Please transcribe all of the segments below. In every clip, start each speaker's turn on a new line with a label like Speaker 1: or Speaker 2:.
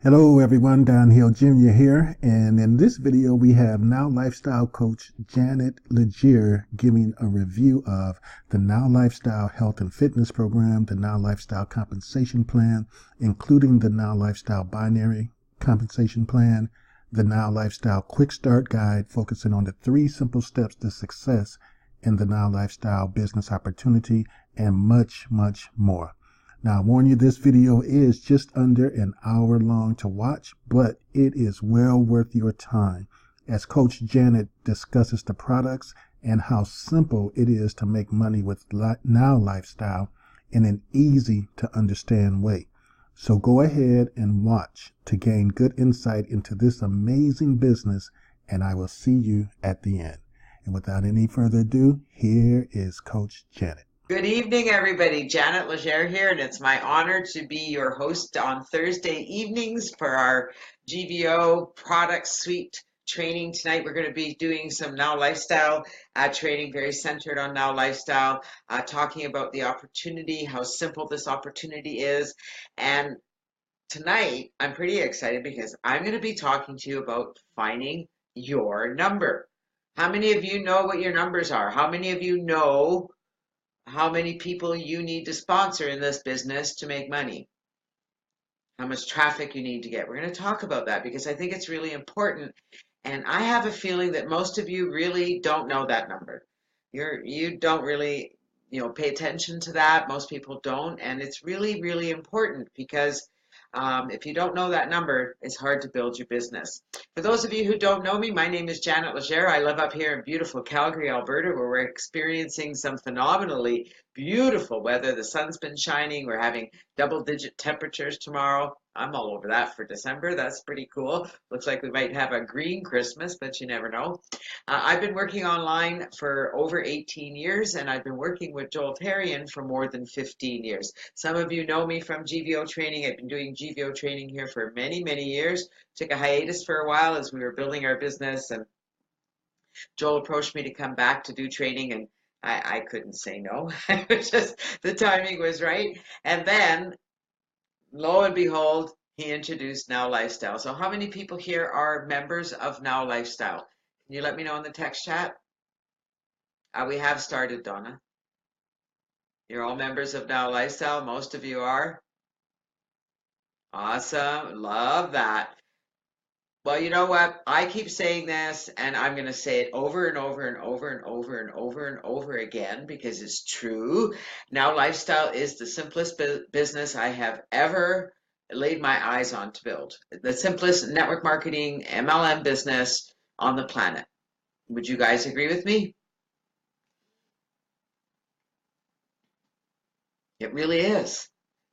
Speaker 1: Hello everyone, Downhill Jr. here, and in this video we have Now Lifestyle Coach Janet Legier giving a review of the Now Lifestyle Health and Fitness Program, the Now Lifestyle Compensation Plan, including the Now Lifestyle Binary Compensation Plan, the Now Lifestyle Quick Start Guide, focusing on the 3 simple steps to success in the Now Lifestyle business opportunity, and much, much more. Now, I warn you, this video is just under an hour long to watch, but it is well worth your time as Coach Janet discusses the products and how simple it is to make money with Now Lifestyle in an easy to understand way. So go ahead and watch to gain good insight into this amazing business, and I will see you at the end. And without any further ado, here is Coach Janet.
Speaker 2: Good evening, everybody. Janet Leger here, and it's my honor to be your host on Thursday evenings for our GVO product suite training. Tonight, we're going to be doing some Now Lifestyle training, very centered on Now Lifestyle, talking about the opportunity, how simple this opportunity is. And tonight, I'm pretty excited because I'm going to be talking to you about finding your number. How many of you know what your numbers are? How many of you know how many people you need to sponsor in this business to make money? How much traffic you need to get? We're going to talk about that because I think it's really important. And I have a feeling that most of you really don't know that number. You don't really, pay attention to that. Most people don't. And it's really, really important because if you don't know that number, it's hard to build your business. For those of you who don't know me, my name is Janet Leger. I live up here in beautiful Calgary, Alberta, where we're experiencing some phenomenally beautiful weather. The sun's been shining. We're having double-digit temperatures tomorrow. I'm all over that for December. That's pretty cool. Looks like we might have a green Christmas, but you never know. I've been working online for over 18 years, and I've been working with Joel Therrien for more than 15 years. Some of you know me from GVO training. I've been doing GVO training here for many, many years. Took a hiatus for a while as we were building our business, and Joel approached me to come back to do training, and I couldn't say no. It was just the timing was right. And then, lo and behold, he introduced Now Lifestyle. So how many people here are members of Now Lifestyle? Can you let me know in the text chat? We have started, Donna. You're all members of Now Lifestyle. Most of you are. Awesome. Love that. Well, you know what? I keep saying this, and I'm going to say it over and over and over and over and over and over again because it's true. Now Lifestyle is the simplest business I have ever laid my eyes on to build. The simplest network marketing MLM business on the planet. Would you guys agree with me? It really is.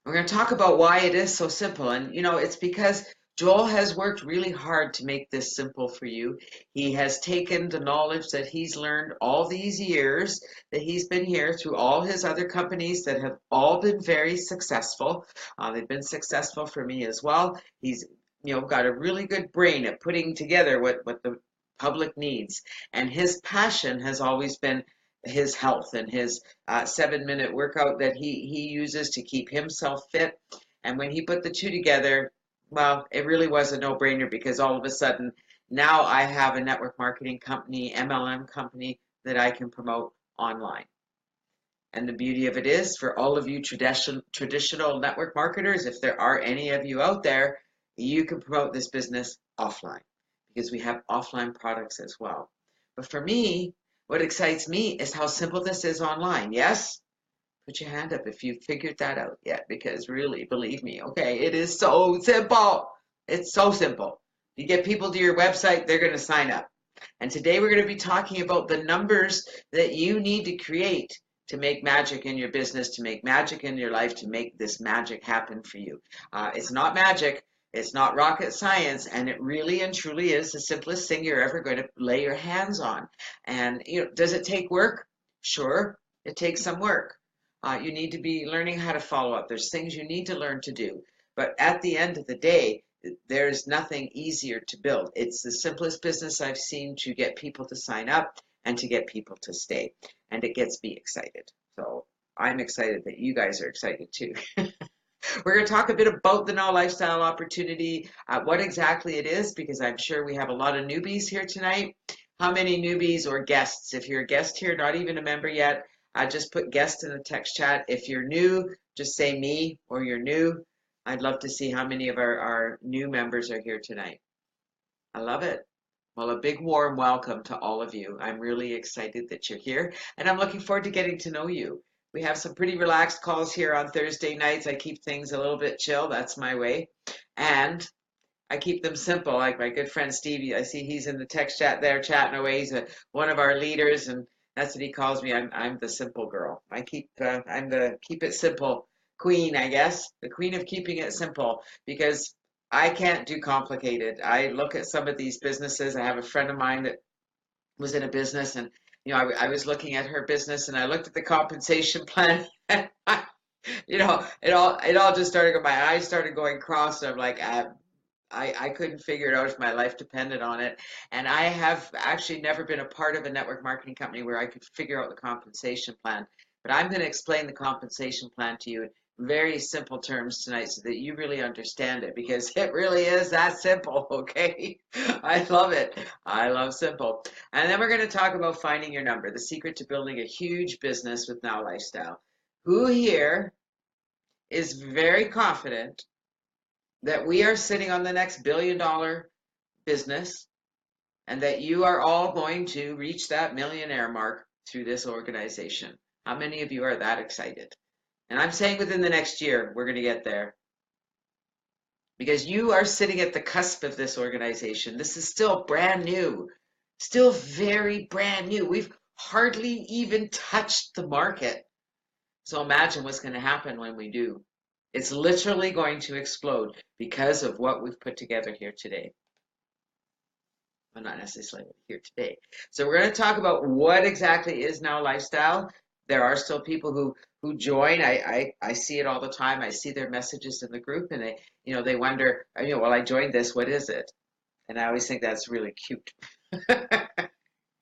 Speaker 2: We're going to talk about why it is so simple. And, it's because Joel has worked really hard to make this simple for you. He has taken the knowledge that he's learned all these years that he's been here through all his other companies that have all been very successful. They've been successful for me as well. He's, got a really good brain at putting together what the public needs. And his passion has always been his health and his 7-minute workout that he uses to keep himself fit. And when he put the two together, well, it really was a no-brainer because all of a sudden now I have a network marketing company, MLM company that I can promote online. And the beauty of it is for all of you traditional network marketers, if there are any of you out there, you can promote this business offline because we have offline products as well. But for me, what excites me is how simple this is online. Yes? Put your hand up if you've figured that out yet, because really, believe me, okay, it is so simple. It's so simple. You get people to your website, they're going to sign up. And today we're going to be talking about the numbers that you need to create to make magic in your business, to make magic in your life, to make this magic happen for you. It's not magic. It's not rocket science, and it really and truly is the simplest thing you're ever going to lay your hands on. And does it take work? Sure, it takes some work. You need to be learning how to follow up. There's things you need to learn to do. But at the end of the day, there's nothing easier to build. It's the simplest business I've seen to get people to sign up and to get people to stay. And it gets me excited. So I'm excited that you guys are excited too. We're going to talk a bit about the Now Lifestyle opportunity, what exactly it is, because I'm sure we have a lot of newbies here tonight. How many newbies or guests? If you're a guest here, not even a member yet, just put guest in the text chat. If you're new, just say me or you're new. I'd love to see how many of our new members are here tonight. I love it. Well, a big warm welcome to all of you. I'm really excited that you're here, and I'm looking forward to getting to know you. We have some pretty relaxed calls here on Thursday nights. I keep things a little bit chill. That's my way. And I keep them simple. Like my good friend Stevie, I see he's in the text chat there chatting away. He's one of our leaders, and that's what he calls me. I'm the simple girl. I'm the keep it simple queen, I guess, the queen of keeping it simple because I can't do complicated. I look at some of these businesses. I have a friend of mine that was in a business, and I was looking at her business, and I looked at the compensation plan. And it all just started. My eyes started going cross. And I'm like, I couldn't figure it out if my life depended on it. And I have actually never been a part of a network marketing company where I could figure out the compensation plan. But I'm going to explain the compensation plan to you in very simple terms tonight so that you really understand it because it really is that simple, okay? I love it. I love simple. And then we're going to talk about finding your number, the secret to building a huge business with Now Lifestyle. Who here is very confident that we are sitting on the next $1 billion business and that you are all going to reach that millionaire mark through this organization? How many of you are that excited? And I'm saying within the next year, we're going to get there because you are sitting at the cusp of this organization. This is still brand new, still very brand new. We've hardly even touched the market. So imagine what's going to happen when we do. It's literally going to explode because of what we've put together here today. Well, not necessarily here today. So we're going to talk about what exactly is Now Lifestyle. There are still people who join. I see it all the time. I see their messages in the group, and they wonder, well, I joined this. What is it? And I always think that's really cute.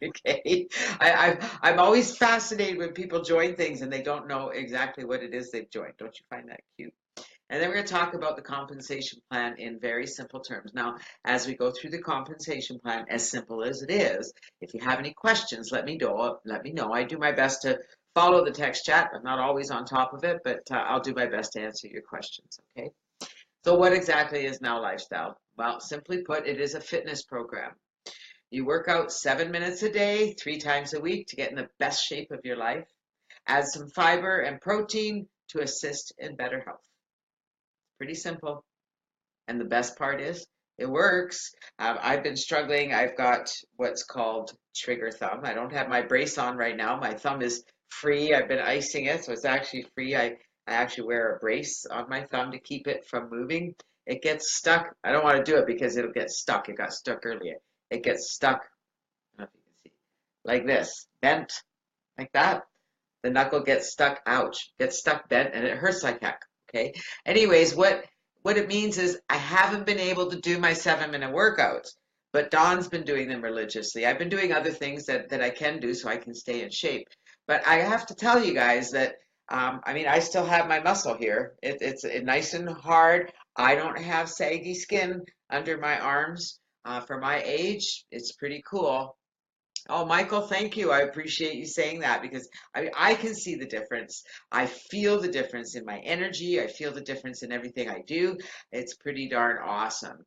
Speaker 2: Okay, I'm always fascinated when people join things and they don't know exactly what it is they've joined. Don't you find that cute? And then we're going to talk about the compensation plan in very simple terms. Now, as we go through the compensation plan, as simple as it is, if you have any questions, let me know. Let me know. I do my best to follow the text chat. I'm not always on top of it, but I'll do my best to answer your questions. Okay. So, what exactly is Now Lifestyle? Well, simply put, it is a fitness program. You work out 7 minutes a day, 3 times a week to get in the best shape of your life. Add some fiber and protein to assist in better health. Pretty simple. And the best part is it works. I've been struggling. I've got what's called trigger thumb. I don't have my brace on right now. My thumb is free. I've been icing it, so it's actually free. I actually wear a brace on my thumb to keep it from moving. It gets stuck. I don't want to do it because it'll get stuck. It got stuck earlier. It gets stuck. I don't know if you can see. Like this, bent like that. The knuckle gets stuck. Ouch. Gets stuck, bent, and it hurts like heck. Okay. Anyways, what it means is I haven't been able to do my 7 minute workouts, but Dawn's been doing them religiously. I've been doing other things that I can do so I can stay in shape. But I have to tell you guys that, I still have my muscle here. It's nice and hard. I don't have saggy skin under my arms. For my age, it's pretty cool. Oh, Michael, thank you. I appreciate you saying that because I can see the difference. I feel the difference in my energy. I feel the difference in everything I do. It's pretty darn awesome.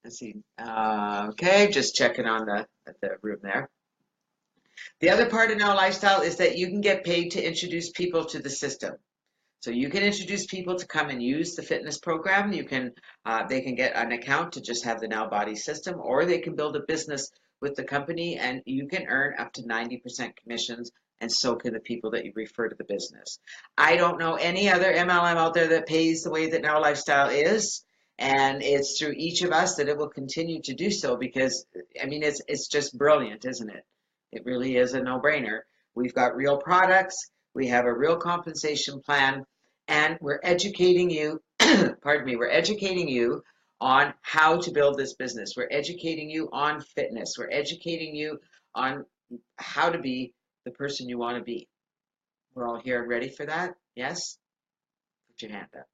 Speaker 2: Let's see. Okay, just checking on the room there. The other part of Now Lifestyle is that you can get paid to introduce people to the system. So you can introduce people to come and use the fitness program. They can get an account to just have the Now Body system, or they can build a business with the company, and you can earn up to 90% commissions, and so can the people that you refer to the business. I don't know any other MLM out there that pays the way that Now Lifestyle is, and it's through each of us that it will continue to do so because, it's just brilliant, isn't it? It really is a no-brainer. We've got real products. We have a real compensation plan, and we're educating you, pardon me, we're educating you on how to build this business. We're educating you on fitness. We're educating you on how to be the person you want to be. We're all here and ready for that? Yes? Put your hand up.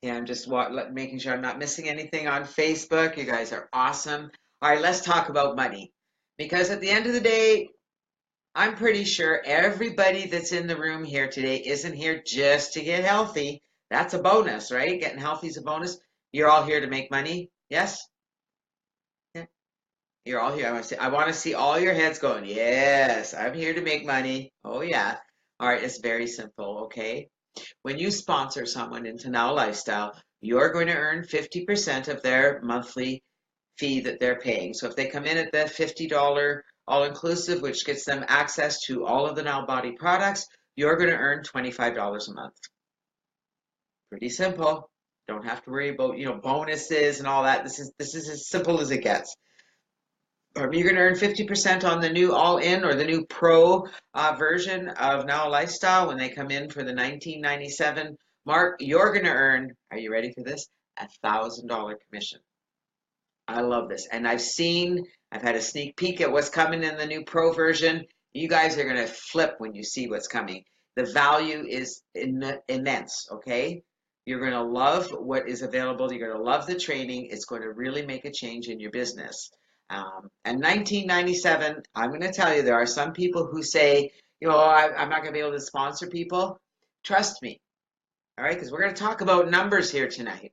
Speaker 2: Yeah, I'm just making sure I'm not missing anything on Facebook. You guys are awesome. All right, let's talk about money. Because at the end of the day, I'm pretty sure everybody that's in the room here today isn't here just to get healthy. That's a bonus, right? Getting healthy is a bonus. You're all here to make money. Yes? Yeah. You're all here. I want to see all your heads going. Yes, I'm here to make money. Oh yeah. All right, it's very simple, okay? When you sponsor someone into Now Lifestyle, you're going to earn 50% of their monthly fee that they're paying. So if they come in at the $50 all-inclusive, which gets them access to all of the Now Body products, you're going to earn $25 a month. Pretty simple. Don't have to worry about, bonuses and all that. This is as simple as it gets. You're going to earn 50% on the new all-in or the new pro version of Now Lifestyle when they come in for the $19.97 mark. You're going to earn, are you ready for this? $1,000 commission. I love this. And I've had a sneak peek at what's coming in the new pro version. You guys are going to flip when you see what's coming. The value is immense, okay? You're going to love what is available. You're going to love the training. It's going to really make a change in your business. And 1997, I'm going to tell you, there are some people who say, I'm not going to be able to sponsor people. Trust me, all right? Because we're going to talk about numbers here tonight.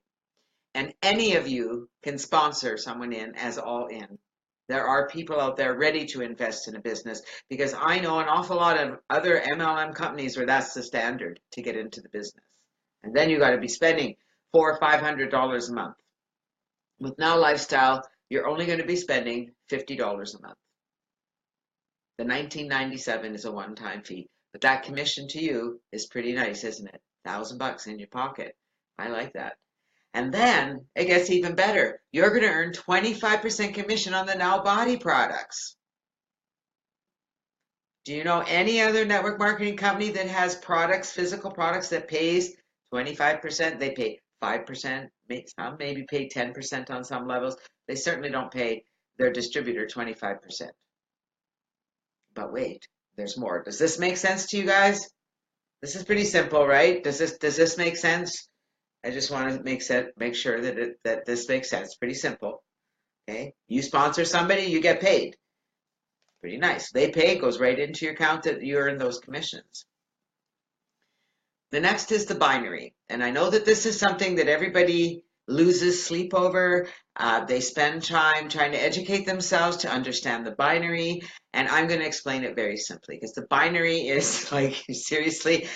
Speaker 2: And any of you can sponsor someone in as all in. There are people out there ready to invest in a business because I know an awful lot of other MLM companies where that's the standard to get into the business. And then you got to be spending $400 or $500 a month. With Now Lifestyle, you're only going to be spending $50 a month. The $19.97 is a one-time fee, but that commission to you is pretty nice, isn't it? $1,000 in your pocket. I like that. And then it gets even better. You're going to earn 25% commission on the Now Body products. Do you know any other network marketing company that has products, physical products that pays 25%? They pay 5%, some maybe pay 10% on some levels. They certainly don't pay their distributor 25%. But wait, there's more. Does this make sense to you guys? This is pretty simple, right? Does this make sense? I just want to make sure that this makes sense. Pretty simple. Okay, you sponsor somebody, you get paid. Pretty nice. They pay, goes right into your account that you earn those commissions. The next is the binary. And I know that this is something that everybody loses sleep over. They spend time trying to educate themselves to understand the binary. And I'm going to explain it very simply because the binary is like, seriously,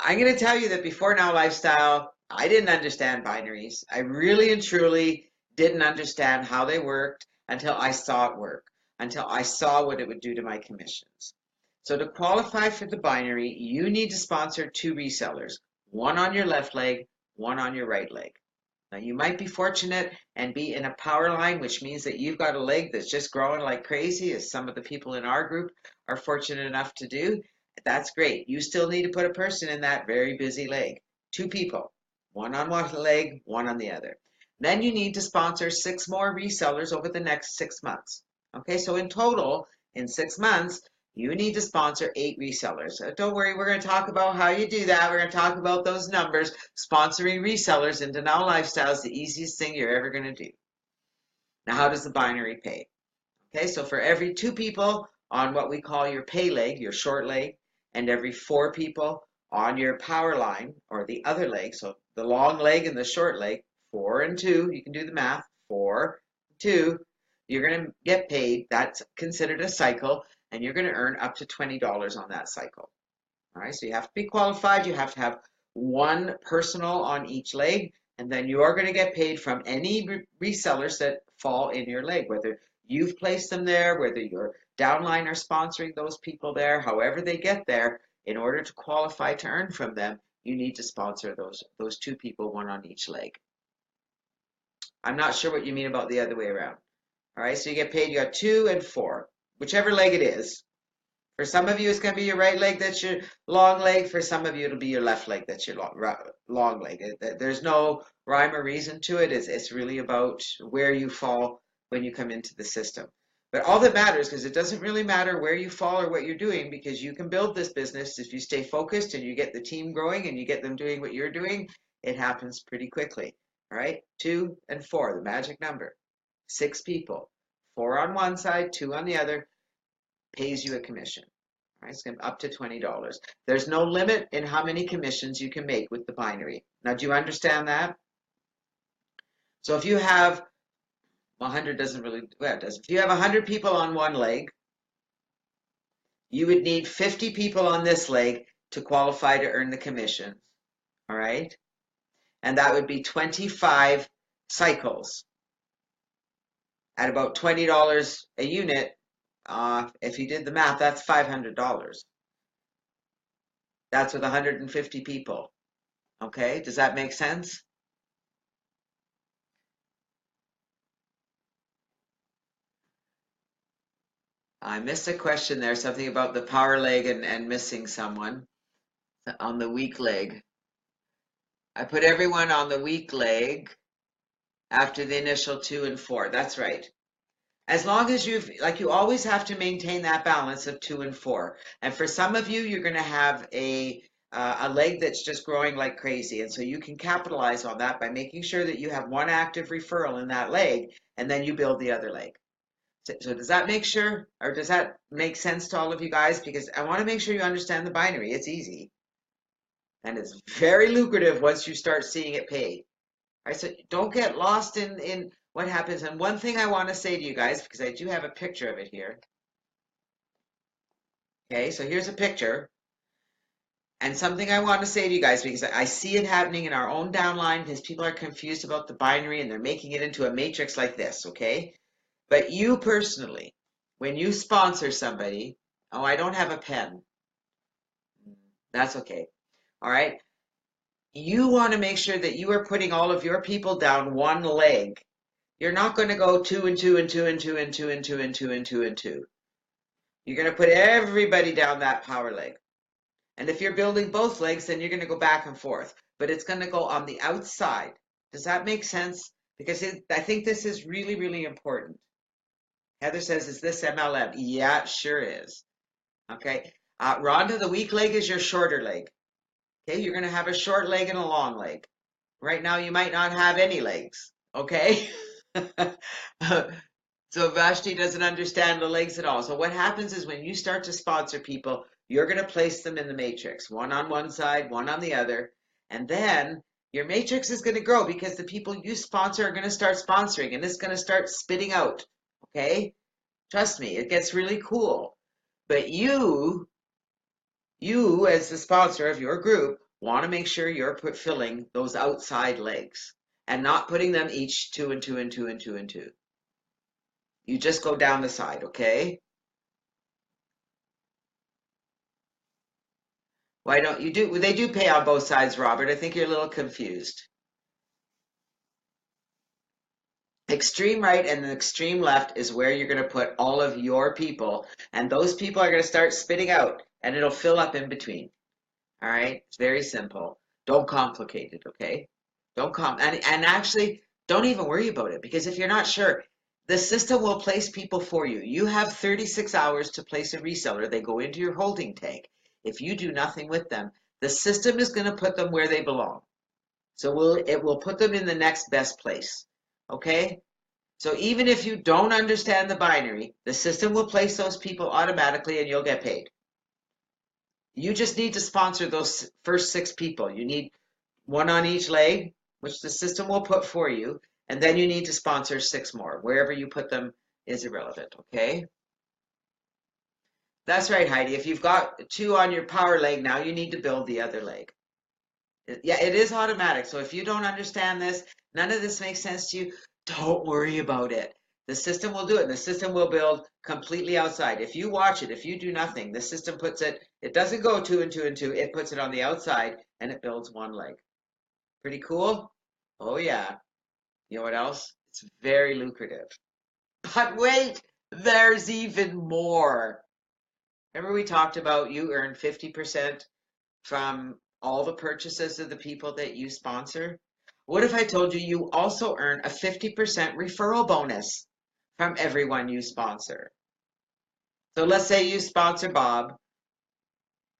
Speaker 2: I'm going to tell you that before Now Lifestyle, I didn't understand binaries. I really and truly didn't understand how they worked until I saw it work, until I saw what it would do to my commissions. So to qualify for the binary, you need to sponsor 2 resellers, one on your left leg, one on your right leg. Now you might be fortunate and be in a power line, which means that you've got a leg that's just growing like crazy, as some of the people in our group are fortunate enough to do. That's great. You still need to put a person in that very busy leg. 2 people, one on one leg, one on the other. Then you need to sponsor 6 more resellers over the next 6 months. Okay, so in total, in 6 months, you need to sponsor 8 resellers. Don't worry, we're going to talk about how you do that. We're going to talk about those numbers. Sponsoring resellers into Now Lifestyle is the easiest thing you're ever going to do. Now, how does the binary pay? Okay, so for every 2 people on what we call your pay leg, your short leg, and every 4 people on your power line or the other leg, so the long leg and the short leg, 4 and 2, you can do the math, 4, 2, you're going to get paid. That's considered a cycle, and you're going to earn up to $20 on that cycle. All right, so you have to be qualified. You have to have 1 personal on each leg, and then you are going to get paid from any resellers that fall in your leg, whether you've placed them there, whether your downline are sponsoring those people there, however they get there. In order to qualify to earn from them, you need to sponsor those 2 people, 1 on each leg. I'm not sure what you mean about the other way around. All right, so you get paid, you got 2 and 4, whichever leg it is. For some of you, it's going to be your right leg that's your long leg. For some of you, it'll be your left leg that's your long leg. There's no rhyme or reason to it. It's really about where you fall when you come into the system. But all that matters, because it doesn't really matter where you fall or what you're doing, because you can build this business if you stay focused and you get the team growing and you get them doing what you're doing. it happens pretty quickly. All right, 2 and 4, the magic number. 6 people, 4 on one side, 2 on the other, pays you a commission. All right, it's going to be up to $20. There's no limit in how many commissions you can make with the binary. Now, do you understand that? So if you have 100 doesn't really, well, it does. If you have 100 people on one leg, you would need 50 people on this leg to qualify to earn the commissions. All right. And that would be 25 cycles at about $20 a unit. If you did the math, that's $500. That's with 150 people. Okay. Does that make sense? I missed a question there, something about the power leg and missing someone on the weak leg. I put everyone on the weak leg after the initial 2 and 4. That's right. As long as you always have to maintain that balance of 2 and 4. And for some of you, you're going to have a leg that's just growing like crazy. And so you can capitalize on that by making sure that you have one active referral in that leg, and then you build the other leg. So does that does that make sense to all of you guys? Because I want to make sure you understand the binary. It's easy. And it's very lucrative once you start seeing it pay. All right, so don't get lost in what happens. And one thing I want to say to you guys, because I do have a picture of it here. Okay, so here's a picture. And something I want to say to you guys, because I see it happening in our own downline, because people are confused about the binary and they're making it into a matrix like this, okay? But you personally, when you sponsor somebody, oh, I don't have a pen. That's okay. All right. You want to make sure that you are putting all of your people down one leg. You're not going to go 2 and 2 and 2 and 2 and 2 and 2 and 2 and 2 and 2. You're going to put everybody down that power leg. And if you're building both legs, then you're going to go back and forth. But it's going to go on the outside. Does that make sense? Because I think this is really, really important. Heather says, is this MLM? Yeah, it sure is. Okay. Rhonda, the weak leg is your shorter leg. Okay, you're going to have a short leg and a long leg. Right now, you might not have any legs. Okay. So Vashti doesn't understand the legs at all. So what happens is when you start to sponsor people, you're going to place them in the matrix, one on one side, one on the other. And then your matrix is going to grow because the people you sponsor are going to start sponsoring and it's going to start spitting out. Okay. Trust me, it gets really cool. But you as the sponsor of your group want to make sure you're filling those outside legs and not putting them each 2 and 2 and 2 and 2 and 2. You just go down the side, okay? Why don't you do, they do pay on both sides, Robert. I think you're a little confused. Extreme right and the extreme left is where you're going to put all of your people, and those people are going to start spitting out, and it'll fill up in between. All right? It's very simple. Don't complicate it, okay? And actually, don't even worry about it, because if you're not sure, the system will place people for you. You have 36 hours to place a reseller. They go into your holding tank. If you do nothing with them, the system is going to put them where they belong. So it will put them in the next best place. Okay? So even if you don't understand the binary, the system will place those people automatically and you'll get paid. You just need to sponsor those first 6 people. You need one on each leg, which the system will put for you. And then you need to sponsor 6 more. Wherever you put them is irrelevant, okay? That's right, Heidi. If you've got 2 on your power leg now, you need to build the other leg. Yeah, it is automatic. So if you don't understand this, none of this makes sense to you, don't worry about it. The system will do it. And the system will build completely outside. If you watch it, if you do nothing, the system puts it, it doesn't go 2 and 2 and 2. It puts it on the outside and it builds one leg. Pretty cool? Oh, yeah. You know what else? It's very lucrative. But wait, there's even more. Remember we talked about you earn 50% from all the purchases of the people that you sponsor? What if I told you you also earn a 50% referral bonus from everyone you sponsor? So let's say you sponsor Bob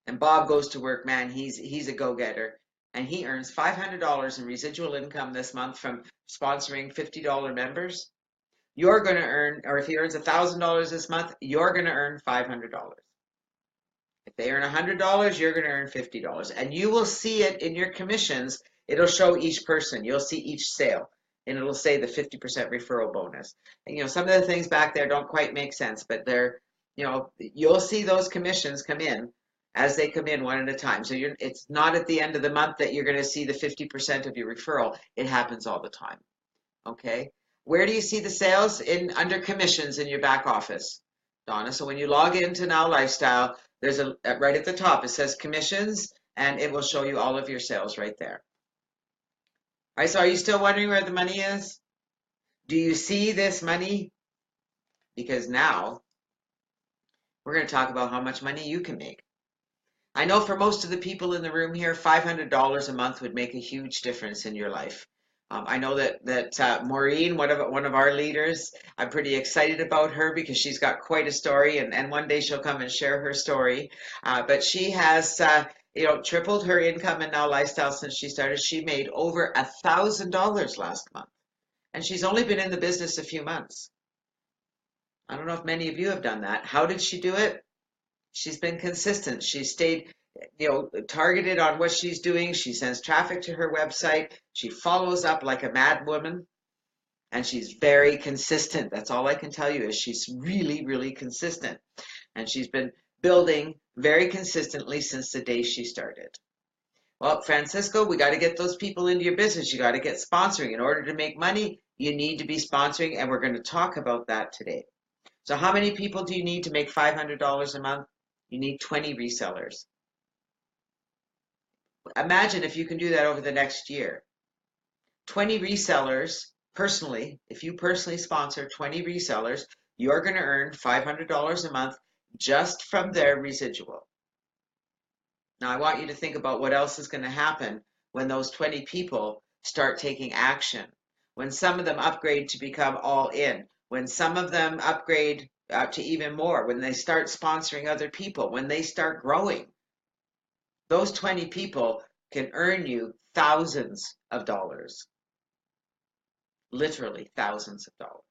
Speaker 2: and Bob goes to work, man, he's a go-getter. and he earns $500 in residual income this month from sponsoring $50 members, you're going to earn, or if he earns $1,000 this month, you're going to earn $500. If they earn $100, you're going to earn $50. And you will see it in your commissions. It'll show each person. You'll see each sale. And it'll say the 50% referral bonus. And, some of the things back there don't quite make sense, but you'll see those commissions come in as they come in one at a time. So it's not at the end of the month that you're going to see the 50% of your referral. It happens all the time. Okay. Where do you see the sales? Under commissions in your back office, Donna. So when you log into Now Lifestyle, there's right at the top, it says commissions, and it will show you all of your sales right there. All right, so are you still wondering where the money is? Do you see this money? Because now we're going to talk about how much money you can make. I know for most of the people in the room here, $500 a month would make a huge difference in your life. I know that Maureen, one of our leaders, I'm pretty excited about her because she's got quite a story, and one day she'll come and share her story. But she has tripled her income in Now Lifestyle since she started. She made over $1,000 last month, and she's only been in the business a few months. I don't know if many of you have done that. How did she do it? She's been consistent. She stayed, targeted on what she's doing. She sends traffic to her website. She follows up like a mad woman, and she's very consistent. That's all I can tell you is she's really, really consistent. And she's been building very consistently since the day she started. Well, Francisco, we got to get those people into your business. You got to get sponsoring. In order to make money, you need to be sponsoring, and we're going to talk about that today. So how many people do you need to make $500 a month? You need 20 resellers. Imagine if you can do that over the next year. 20 resellers, personally, if you personally sponsor 20 resellers, you're going to earn $500 a month just from their residual. Now, I want you to think about what else is going to happen when those 20 people start taking action. When some of them upgrade to become all in. When some of them upgrade to even more. When they start sponsoring other people. When they start growing. Those 20 people can earn you thousands of dollars. Literally thousands of dollars.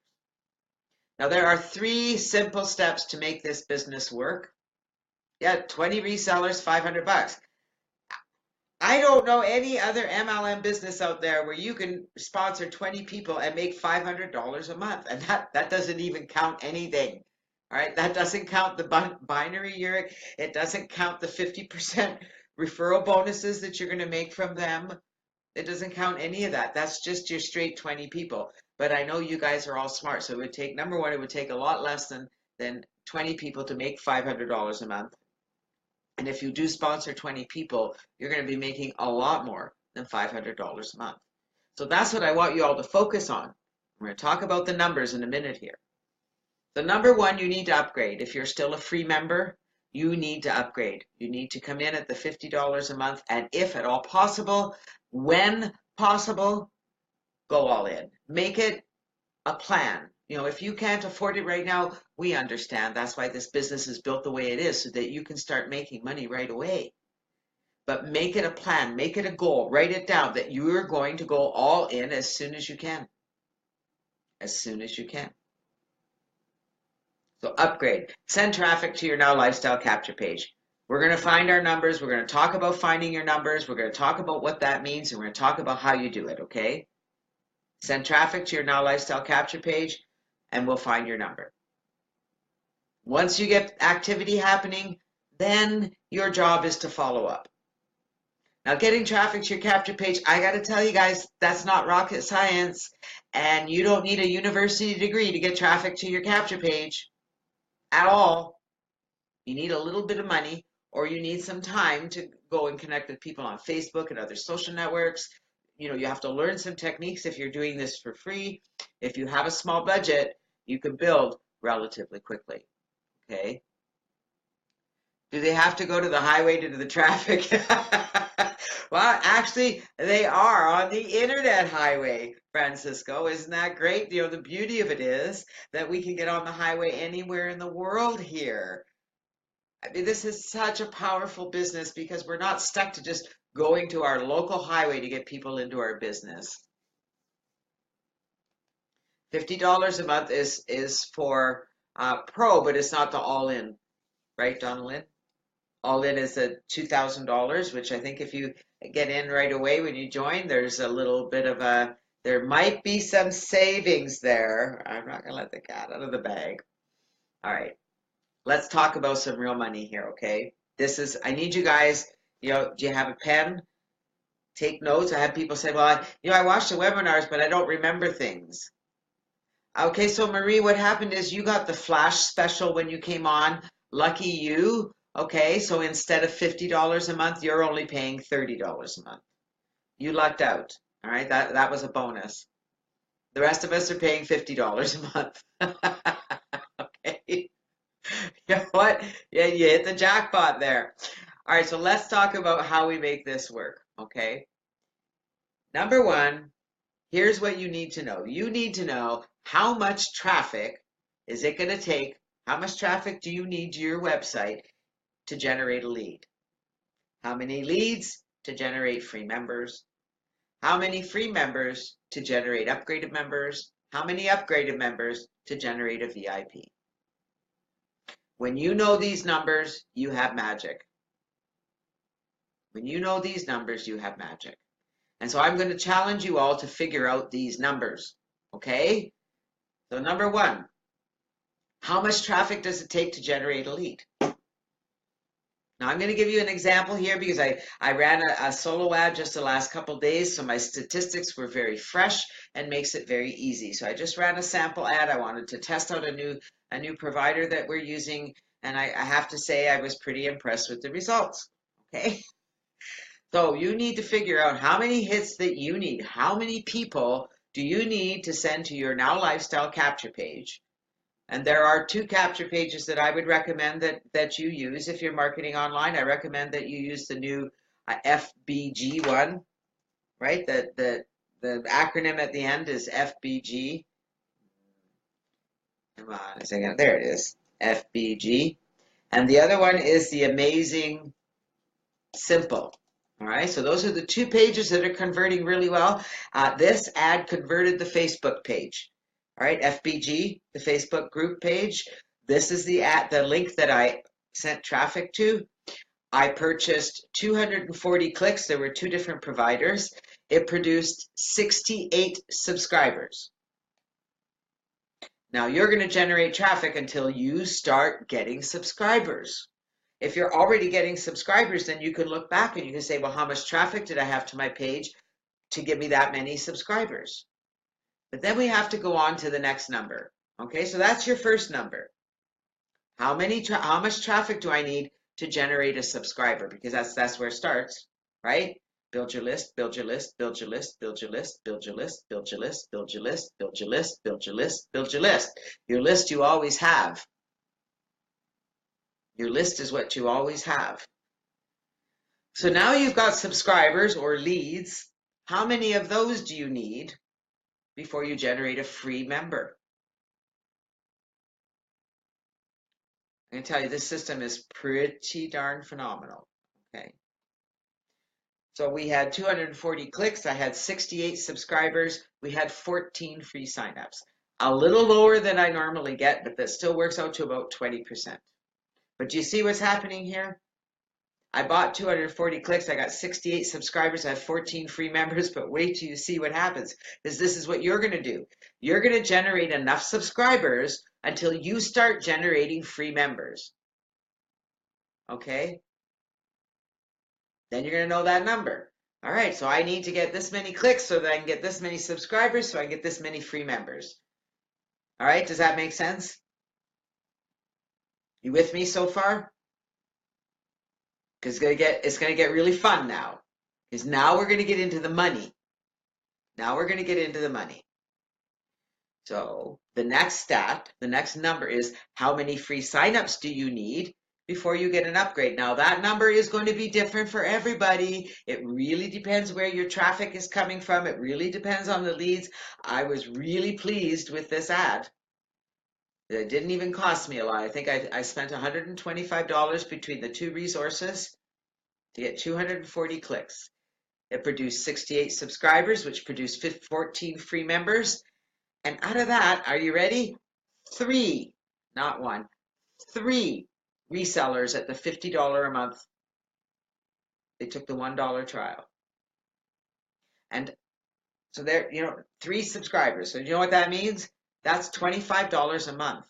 Speaker 2: Now, there are 3 simple steps to make this business work. Yeah, 20 resellers, $500. I don't know any other MLM business out there where you can sponsor 20 people and make $500 a month. And that doesn't even count anything. All right, that doesn't count the binary year. It doesn't count the 50% referral bonuses that you're going to make from them. It doesn't count any of that. That's just your straight 20 people. But I know you guys are all smart. So it would take, number one, it would take a lot less than 20 people to make $500 a month. And if you do sponsor 20 people, you're going to be making a lot more than $500 a month. So that's what I want you all to focus on. We're going to talk about the numbers in a minute here. So number one, you need to upgrade. If you're still a free member, you need to upgrade. You need to come in at the $50 a month, and if at all possible, when possible, go all in. Make it a plan. If you can't afford it right now, we understand. That's why this business is built the way it is, so that you can start making money right away. But make it a plan, make it a goal, write it down that you are going to go all in as soon as you can. As soon as you can. So upgrade. Send traffic to your Now Lifestyle capture page. We're going to find our numbers. We're going to talk about finding your numbers. We're going to talk about what that means, and we're going to talk about how you do it, okay? Send traffic to your Now Lifestyle capture page, and we'll find your number. Once you get activity happening, then your job is to follow up. Now, getting traffic to your capture page, I got to tell you guys, that's not rocket science, and you don't need a university degree to get traffic to your capture page at all. You need a little bit of money, or you need some time to go and connect with people on Facebook and other social networks. You have to learn some techniques if you're doing this for free. If you have a small budget, you can build relatively quickly, okay? Do they have to go to the highway to do the traffic? Well, actually, they are on the internet highway, Francisco. Isn't that great? The beauty of it is that we can get on the highway anywhere in the world here. I mean, this is such a powerful business because we're not stuck to just going to our local highway to get people into our business. $50 a month is for pro, but it's not the all-in, right, Donalyn? All-in is a $2,000, which I think if you get in right away when you join, there's a little bit of there might be some savings there. I'm not gonna let the cat out of the bag. All right, let's talk about some real money here, okay? I need you guys, do you have a pen? Take notes. I have people say, well, I watched the webinars, but I don't remember things. Okay, so Marie, what happened is you got the flash special when you came on. Lucky you. Okay, so instead of $50 a month, you're only paying $30 a month. You lucked out. All right, that was a bonus. The rest of us are paying $50 a month. Okay. You know what? Yeah, you hit the jackpot there. All right, so let's talk about how we make this work, okay? Number one, here's what you need to know. You need to know how much traffic is it going to take? How much traffic do you need to your website to generate a lead? How many leads to generate free members? How many free members to generate upgraded members? How many upgraded members to generate a VIP? When you know these numbers, you have magic. When you know these numbers, you have magic. And so I'm going to challenge you all to figure out these numbers, okay? So number one, how much traffic does it take to generate a lead? Now I'm going to give you an example here because I ran a solo ad just the last couple of days, so my statistics were very fresh and makes it very easy. So I just ran a sample ad. I wanted to test out a new provider that we're using, and I have to say I was pretty impressed with the results, okay? So you need to figure out how many hits that you need. How many people do you need to send to your Now Lifestyle capture page? And there are two capture pages that I would recommend that you use if you're marketing online. I recommend that you use the new FBG one, right? The acronym at the end is FBG. Come on a second. There it is. FBG. And the other one is the Amazing Simple. All right, so those are the two pages that are converting really well. This ad converted the Facebook page. All right, FBG, the Facebook group page. This is the link that I sent traffic to. I purchased 240 clicks. There were two different providers. It produced 68 subscribers. Now you're going to generate traffic until you start getting subscribers. If you're already getting subscribers, then you can look back and you can say, well, how much traffic did I have to my page to give me that many subscribers? But then we have to go on to the next number. Okay, so that's your first number. How much traffic do I need to generate a subscriber? Because that's where it starts, right? Build your list, build your list, build your list, build your list, build your list, build your list, build your list, build your list, build your list, build your list. Your list you always have. Your list is what you always have. So now you've got subscribers or leads. How many of those do you need before you generate a free member? I'm going to tell you, this system is pretty darn phenomenal. Okay. So we had 240 clicks. I had 68 subscribers. We had 14 free signups. A little lower than I normally get, but that still works out to about 20%. But do you see what's happening here? I bought 240 clicks. I got 68 subscribers. I have 14 free members, but wait till you see what happens, because this is what you're going to do. You're going to generate enough subscribers until you start generating free members. Okay? Then you're going to know that number. All right, so I need to get this many clicks so that I can get this many subscribers so I can get this many free members. All right, does that make sense? You with me so far? Because it's going to get really fun now. Because now we're going to get into the money. Now we're going to get into the money. So the next stat, the next number is how many free signups do you need before you get an upgrade? Now that number is going to be different for everybody. It really depends where your traffic is coming from. It really depends on the leads. I was really pleased with this ad. It didn't even cost me a lot. I think I spent $125 between the two resources to get 240 clicks. It produced 68 subscribers, which produced 14 free members. And out of that, are you ready? 3, not 1, 3 resellers at the $50 a month. They took the $1 trial. And so there, 3 subscribers. So you know what that means? That's $25 a month.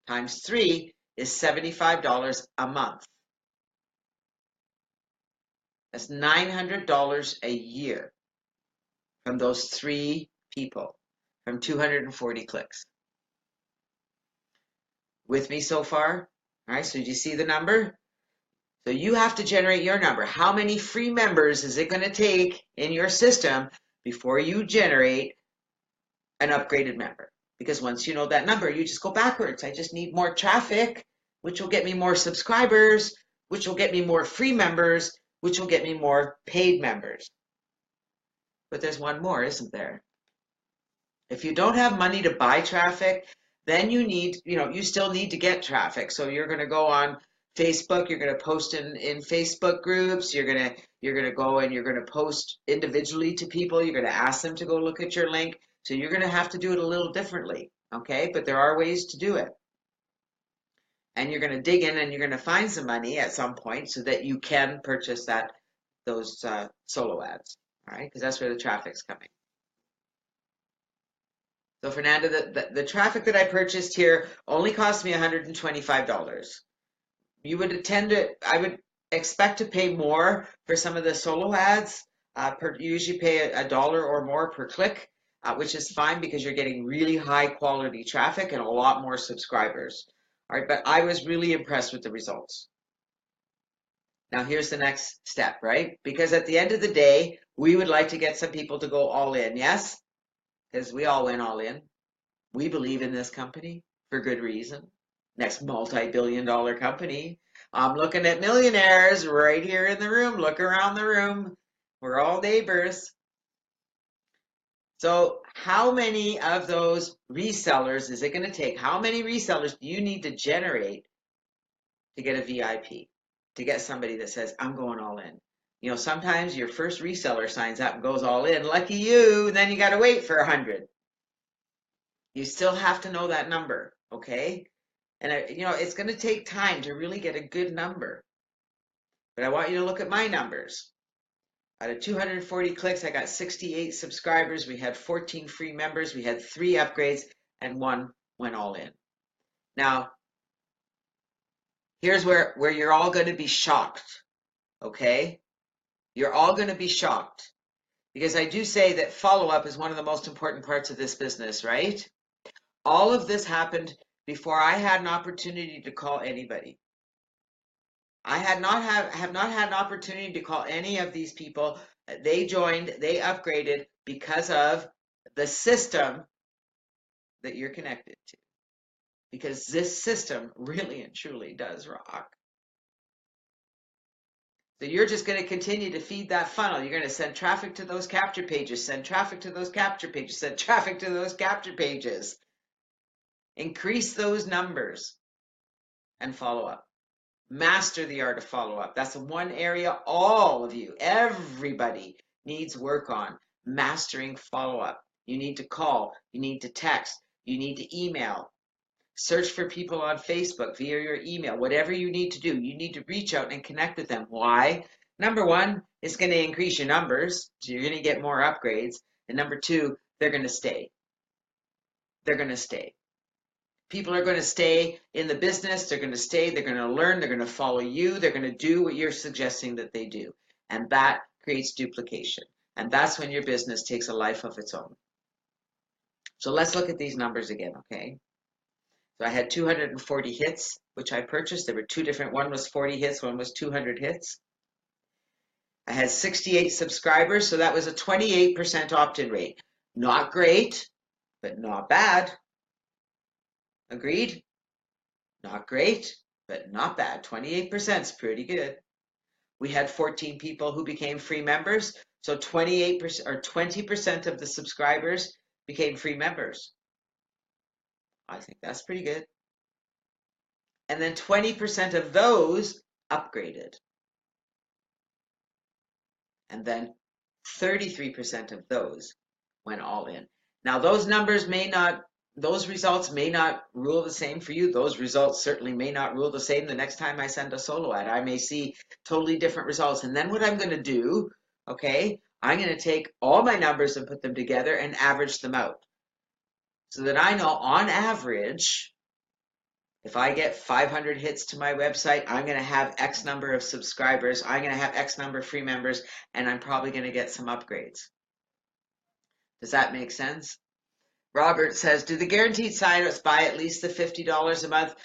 Speaker 2: Times 3 is $75 a month. That's $900 a year from those 3 people, from 240 clicks. With me so far? All right, so do you see the number? So you have to generate your number. How many free members is it going to take in your system before you generate an upgraded member? Because once you know that number, you just go backwards. I just need more traffic, which will get me more subscribers, which will get me more free members, which will get me more paid members. But there's one more, isn't there? If you don't have money to buy traffic, then you need, you still need to get traffic. So you're going to go on Facebook, you're going to post in Facebook groups, you're going to go and you're going to post individually to people, you're going to ask them to go look at your link. So you're going to have to do it a little differently, okay? But there are ways to do it. And you're going to dig in and you're going to find some money at some point so that you can purchase those solo ads, all right? Because that's where the traffic's coming. So Fernanda, the traffic that I purchased here only cost me $125. You would I would expect to pay more for some of the solo ads. You usually pay $1 or more per click, which is fine because you're getting really high quality traffic and a lot more subscribers. All right, but I was really impressed with the results. Now here's the next step, right? Because at the end of the day, we would like to get some people to go all in, yes? Because we all went all in. We believe in this company for good reason. Next multi-billion-dollar company. I'm looking at millionaires right here in the room. Look around the room. We're all neighbors. So how many of those resellers is it going to take? How many resellers do you need to generate to get a VIP? To get somebody that says, I'm going all in. Sometimes your first reseller signs up and goes all in. Lucky you. And then you got to wait for 100. You still have to know that number, okay? And it's going to take time to really get a good number. But I want you to look at my numbers. Out of 240 clicks, I got 68 subscribers. We had 14 free members. We had 3 upgrades, and 1 went all in. Now, here's where you're all going to be shocked, okay? You're all going to be shocked. Because I do say that follow-up is one of the most important parts of this business, right? All of this happened before I had an opportunity to call anybody. I have not had an opportunity to call any of these people. They joined, they upgraded because of the system that you're connected to. Because this system really and truly does rock. So you're just going to continue to feed that funnel. You're going to send traffic to those capture pages, send traffic to those capture pages, send traffic to those capture pages. Increase those numbers and follow up. Master the art of follow-up. That's the one area all of you, everybody needs work on. Mastering follow-up. You need to call. You need to text. You need to email. Search for people on Facebook via your email. Whatever you need to do, you need to reach out and connect with them. Why? Number 1, it's going to increase your numbers, so you're going to get more upgrades. And number 2, they're going to stay. They're going to stay. People are going to stay in the business. They're going to stay. They're going to learn. They're going to follow you. They're going to do what you're suggesting that they do. And that creates duplication. And that's when your business takes a life of its own. So let's look at these numbers again, okay? So I had 240 hits, which I purchased. There were 2 different. One was 40 hits. One was 200 hits. I had 68 subscribers. So that was a 28% opt-in rate. Not great, but not bad. Agreed? Not great, but not bad. 28% is pretty good. We had 14 people who became free members. So 28% or 20% of the subscribers became free members. I think that's pretty good. And then 20% of those upgraded. And then 33% of those went all in. Now, those numbers may not, those results may not rule the same for you. Those results certainly may not rule the same the next time I send a solo ad. I may see totally different results. And then what I'm going to do, okay, I'm going to take all my numbers and put them together and average them out so that I know on average, if I get 500 hits to my website, I'm going to have X number of subscribers, I'm going to have X number of free members, and I'm probably going to get some upgrades. Does that make sense? Robert says, do the guaranteed signups buy at least the $50 a month?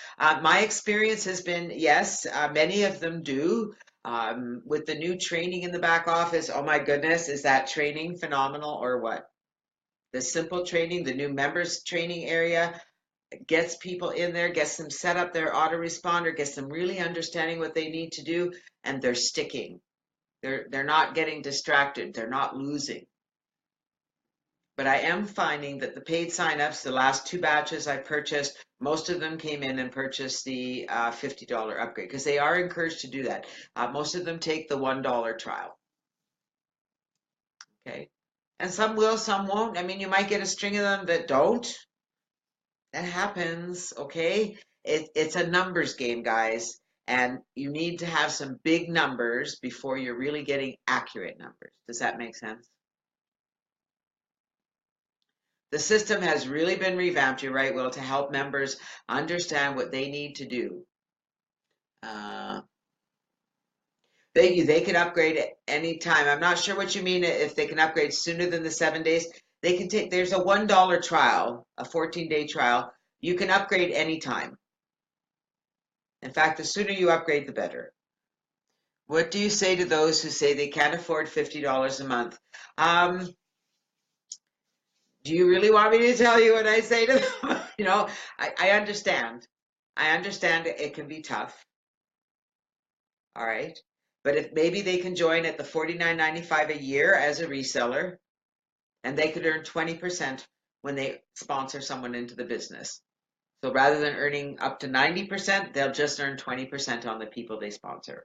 Speaker 2: My experience has been, yes, many of them do. With the new training in the back office, oh my goodness, is that training phenomenal or what? The simple training, the new members training area, gets people in there, gets them set up their autoresponder, gets them really understanding what they need to do, and they're sticking. They're not getting distracted. They're not losing. But I am finding that the paid signups, the last 2 batches I purchased, most of them came in and purchased the $50 upgrade because they are encouraged to do that. Most of them take the $1 trial. Okay. And some will, some won't. I mean, you might get a string of them that don't. That happens, okay? It's a numbers game, guys, and you need to have some big numbers before you're really getting accurate numbers. Does that make sense? The system has really been revamped, you're right, Will, to help members understand what they need to do. They can upgrade at any time. I'm not sure what you mean if they can upgrade sooner than the 7 days. They can take, there's a $1 trial, a 14-day trial. You can upgrade anytime. In fact, the sooner you upgrade, the better. What do you say to those who say they can't afford $50 a month? Do you really want me to tell you what I say to them? You know, I understand. I understand it can be tough. All right. But if maybe they can join at the $49.95 a year as a reseller, and they could earn 20% when they sponsor someone into the business. So rather than earning up to 90%, they'll just earn 20% on the people they sponsor.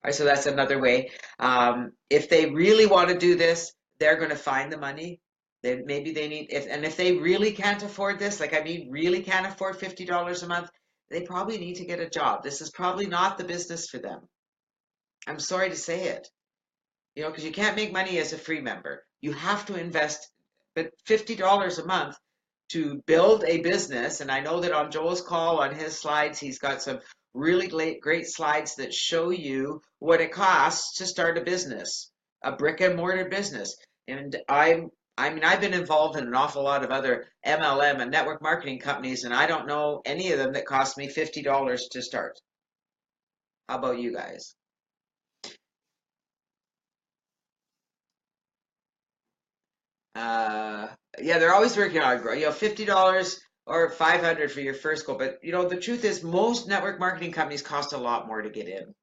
Speaker 2: All right, so that's another way. If they really want to do this, they're going to find the money. Then maybe they need, if they really can't afford this, like I mean, really can't afford $50 a month, they probably need to get a job. This is probably not the business for them. I'm sorry to say it, you know, because you can't make money as a free member. You have to invest, but $50 a month to build a business. And I know that on Joel's call, on his slides, he's got some really great slides that show you what it costs to start a business, a brick and mortar business. And I mean, I've been involved in an awful lot of other MLM and network marketing companies, and I don't know any of them that cost me $50 to start. How about you guys? Yeah, they're always working on growth. You know, $50 or 500 for your first goal. But you know, the truth is, most network marketing companies cost a lot more to get in.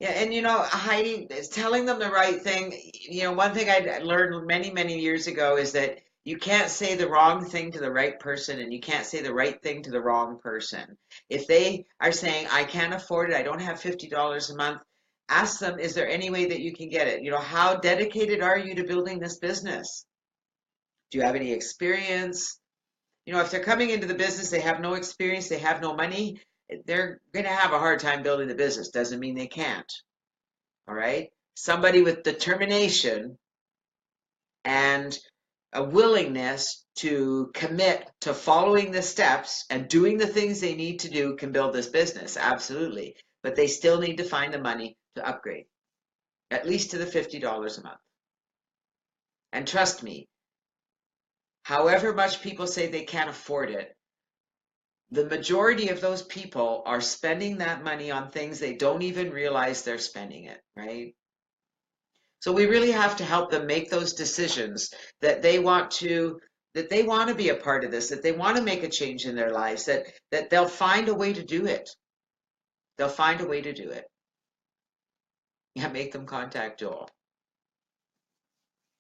Speaker 2: Yeah, and you know, Heidi is telling them the right thing. You know, one thing I learned many years ago is that you can't say the wrong thing to the right person, and you can't say the right thing to the wrong person. If they are saying, I can't afford it, I don't have $50 a month, ask them, is there any way that you can get it? You know, how dedicated are you to building this business? Do you have any experience? You know, if they're coming into the business, they have no experience, they have no money, they're going to have a hard time building the business. Doesn't mean they can't. All right. Somebody with determination and a willingness to commit to following the steps and doing the things they need to do can build this business. Absolutely. But they still need to find the money to upgrade, at least to the $50 a month. And trust me, however much people say they can't afford it, the majority of those people are spending that money on things they don't even realize they're spending it, right? So we really have to help them make those decisions that they want to be a part of this, that they want to make a change in their lives, that they'll find a way to do it. They'll find a way to do it. Yeah, make them contact Joel.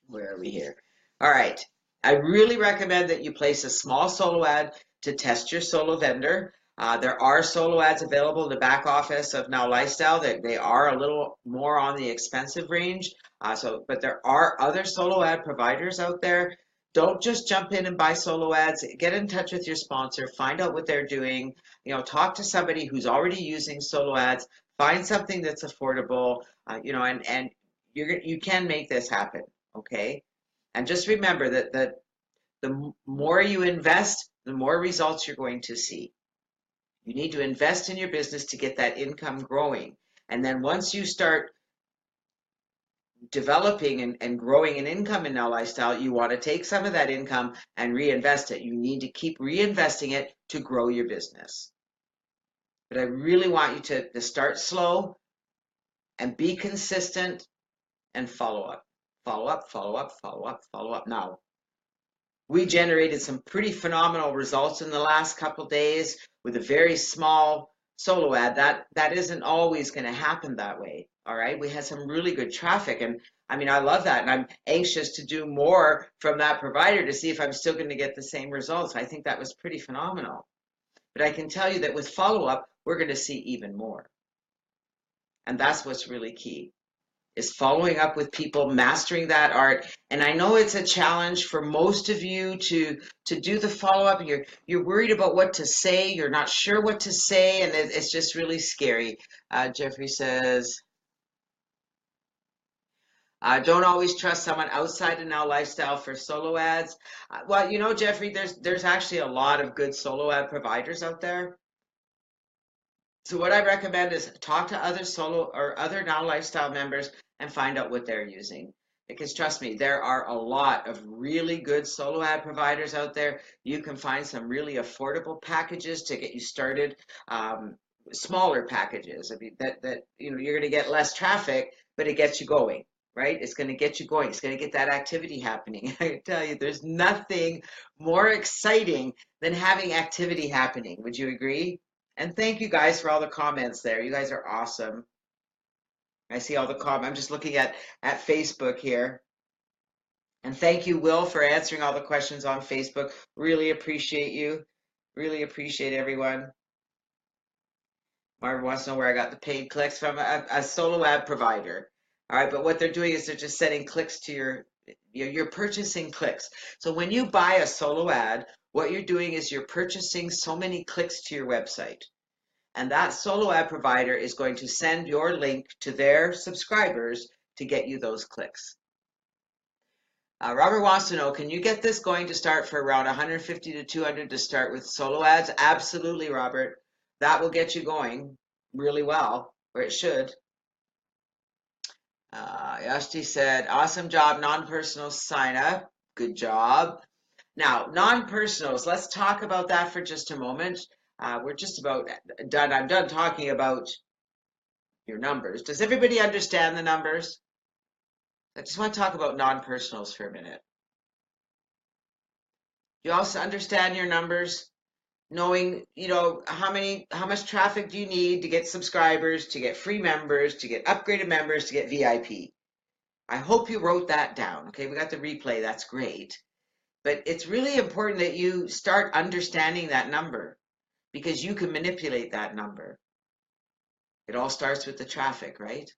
Speaker 2: Where are we here? All right. I really recommend that you place a small solo ad to test your solo vendor. There are solo ads available in the back office of Now Lifestyle. That they are a little more on the expensive range. But there are other solo ad providers out there. Don't just jump in and buy solo ads. Get in touch with your sponsor. Find out what they're doing. Talk to somebody who's already using solo ads. Find something that's affordable. And you can make this happen. Okay. And just remember that the more you invest, the more results you're going to see. You need to invest in your business to get that income growing. And then once you start developing and growing an income in Now Lifestyle, you want to take some of that income and reinvest it. You need to keep reinvesting it to grow your business. But I really want you to start slow and be consistent and follow up. Follow up, follow up, follow up, follow up. Now, we generated some pretty phenomenal results in the last couple days with a very small solo ad. That isn't always going to happen that way. All right. We had some really good traffic, and I mean, I love that. And I'm anxious to do more from that provider to see if I'm still going to get the same results. I think that was pretty phenomenal. But I can tell you that with follow up, we're going to see even more. And that's what's really key, is following up with people, mastering that art. And I know it's a challenge for most of you to do the follow-up. You're worried about what to say. You're not sure what to say, and it's just really scary. Jeffrey says, don't always trust someone outside of Now Lifestyle for solo ads. Well, Jeffrey, there's actually a lot of good solo ad providers out there. So what I recommend is talk to other solo or other Now Lifestyle members and find out what they're using. Because trust me, there are a lot of really good solo ad providers out there. You can find some really affordable packages to get you started, smaller packages. I mean, that you're going to get less traffic, but it gets you going, right? It's going to get you going. It's going to get that activity happening. I tell you, there's nothing more exciting than having activity happening. Would you agree? And thank you guys for all the comments there. You guys are awesome. I see all the comments. I'm just looking at Facebook here. And thank you, Will, for answering all the questions on Facebook. Really appreciate you. Really appreciate everyone. Marvin wants to know where I got the paid clicks from. A solo ad provider. All right, but what they're doing is they're just sending clicks to you're purchasing clicks. So when you buy a solo ad, what you're doing is you're purchasing so many clicks to your website. And that solo ad provider is going to send your link to their subscribers to get you those clicks. Robert wants to know, can you get this going to start for around 150 to 200 to start with solo ads? Absolutely, Robert. That will get you going really well, or it should. Yashti said, awesome job, non-personal sign up. Good job. Now, non-personals, let's talk about that for just a moment. We're just about done. I'm done talking about your numbers. Does everybody understand the numbers? I just want to talk about non-personals for a minute. You also understand your numbers, knowing, how much traffic do you need to get subscribers, to get free members, to get upgraded members, to get VIP. I hope you wrote that down. Okay, we got the replay. That's great. But it's really important that you start understanding that number, because you can manipulate that number. It all starts with the traffic, right?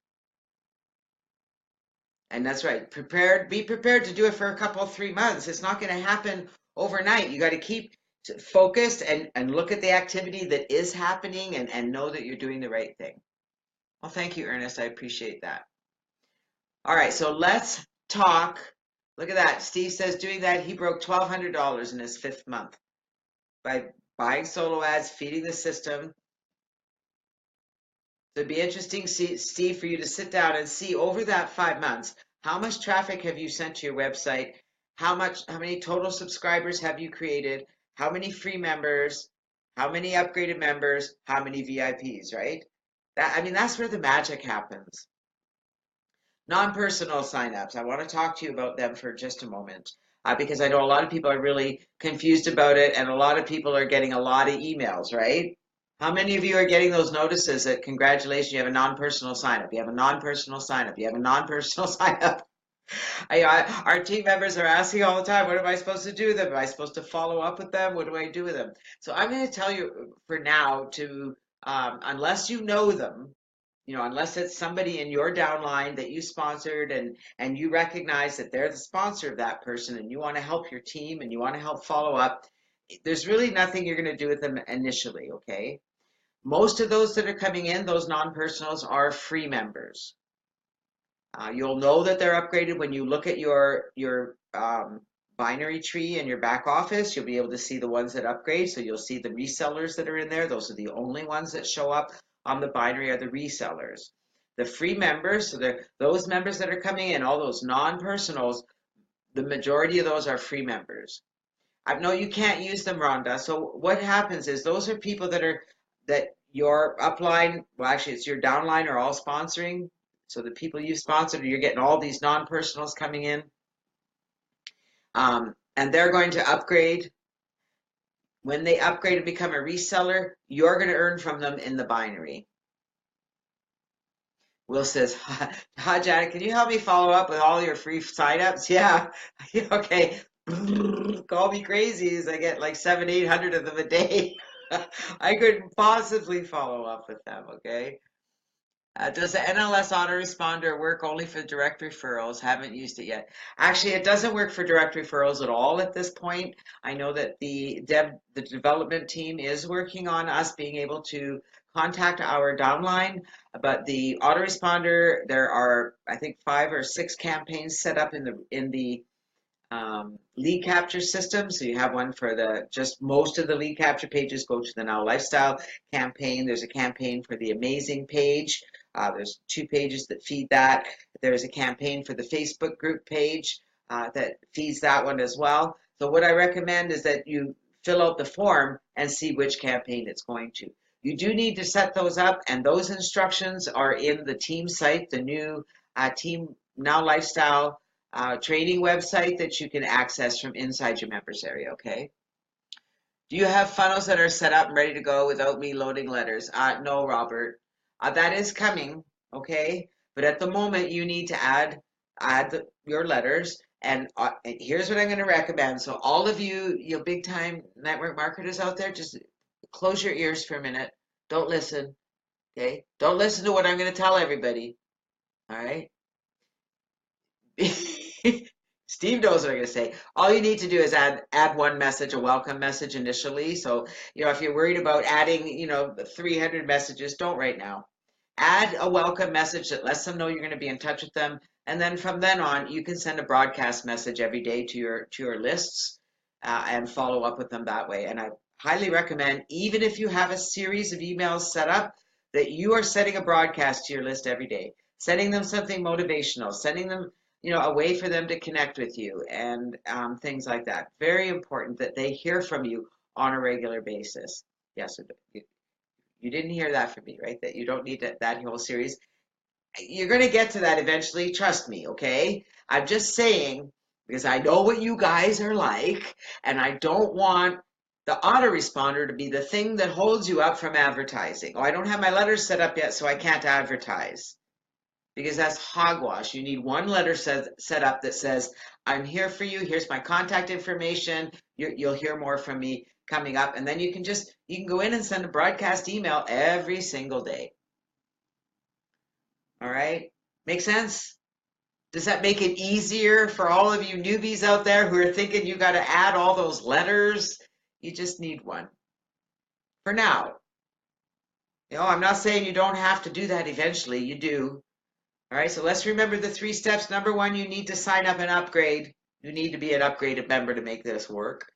Speaker 2: And that's right. Be prepared to do it for a couple, 3 months. It's not going to happen overnight. You got to keep focused and look at the activity that is happening and know that you're doing the right thing. Well, thank you, Ernest. I appreciate that. All right, so let's talk. Look at that. Steve says doing that, he broke $1,200 in his 5th month by buying solo ads, feeding the system. So it'd be interesting, Steve, for you to sit down and see over that 5 months, how much traffic have you sent to your website? How many total subscribers have you created? How many free members? How many upgraded members? How many VIPs, right? That's where the magic happens. Non-personal signups. I want to talk to you about them for just a moment, because I know a lot of people are really confused about it, and a lot of people are getting a lot of emails, right? How many of you are getting those notices that congratulations, you have a non-personal sign up, you have a non-personal sign up, you have a non-personal sign up? Our team members are asking all the time, what am I supposed to do with them? Am I supposed to follow up with them? What do I do with them? So I'm going to tell you for now to, unless you know them, unless it's somebody in your downline that you sponsored and you recognize that they're the sponsor of that person and you want to help your team and you want to help follow up, there's really nothing you're going to do with them initially, okay? Most of those that are coming in, those non-personals, are free members. You'll know that they're upgraded when you look at your binary tree in your back office. You'll be able to see the ones that upgrade. So you'll see the resellers that are in there. Those are the only ones that show up on the binary are the resellers. The free members, so they're those members that are coming in, all those non-personals, the majority of those are free members. I know you can't use them, Rhonda. So what happens is those are people that your upline, well, actually it's your downline are all sponsoring. So the people you sponsored, you're getting all these non-personals coming in, and they're going to upgrade. When they upgrade and become a reseller, you're going to earn from them in the binary. Will says, hi, Janet, can you help me follow up with all your free signups? Yeah. Okay. Call me crazy as I get like 800 of them a day. I couldn't possibly follow up with them, okay? Does the NLS autoresponder work only for direct referrals? Haven't used it yet. Actually, it doesn't work for direct referrals at all at this point. I know that the development team is working on us being able to contact our downline, but the autoresponder, there are I think 5 or 6 campaigns set up in the lead capture system. So you have one for just most of the lead capture pages go to the Now Lifestyle campaign. There's a campaign for the Amazing page. There's 2 pages that feed that. There's a campaign for the Facebook group page that feeds that one as well. So what I recommend is that you fill out the form and see which campaign it's going to. You do need to set those up, and those instructions are in the team site, the new Team Now Lifestyle training website that you can access from inside your members area, okay? Do you have funnels that are set up and ready to go without me loading letters? No, Robert. That is coming, okay? But at the moment, you need to add your letters. And here's what I'm going to recommend. So all of you big time network marketers out there, just close your ears for a minute. Don't listen, okay? Don't listen to what I'm going to tell everybody, all right? Steve knows what I'm going to say. All you need to do is add one message, a welcome message initially. So, if you're worried about adding, 300 messages, don't right now. Add a welcome message that lets them know you're going to be in touch with them. And then from then on, you can send a broadcast message every day to your lists and follow up with them that way. And I highly recommend, even if you have a series of emails set up, that you are setting a broadcast to your list every day, sending them something motivational, sending them a way for them to connect with you and things like that. Very important that they hear from you on a regular basis. Yes, you didn't hear that from me, right? That you don't need that whole series. You're going to get to that eventually. Trust me, okay? I'm just saying because I know what you guys are like, and I don't want the autoresponder to be the thing that holds you up from advertising. Oh, I don't have my letters set up yet, so I can't advertise because that's hogwash. You need one letter set up that says, I'm here for you. Here's my contact information. You'll hear more from me coming up. And then you can go in and send a broadcast email every single day. All right. Make sense? Does that make it easier for all of you newbies out there who are thinking you got to add all those letters? You just need one for now. I'm not saying you don't have to do that eventually. You do. All right, so let's remember the 3 steps. Number 1, you need to sign up and upgrade. You need to be an upgraded member to make this work.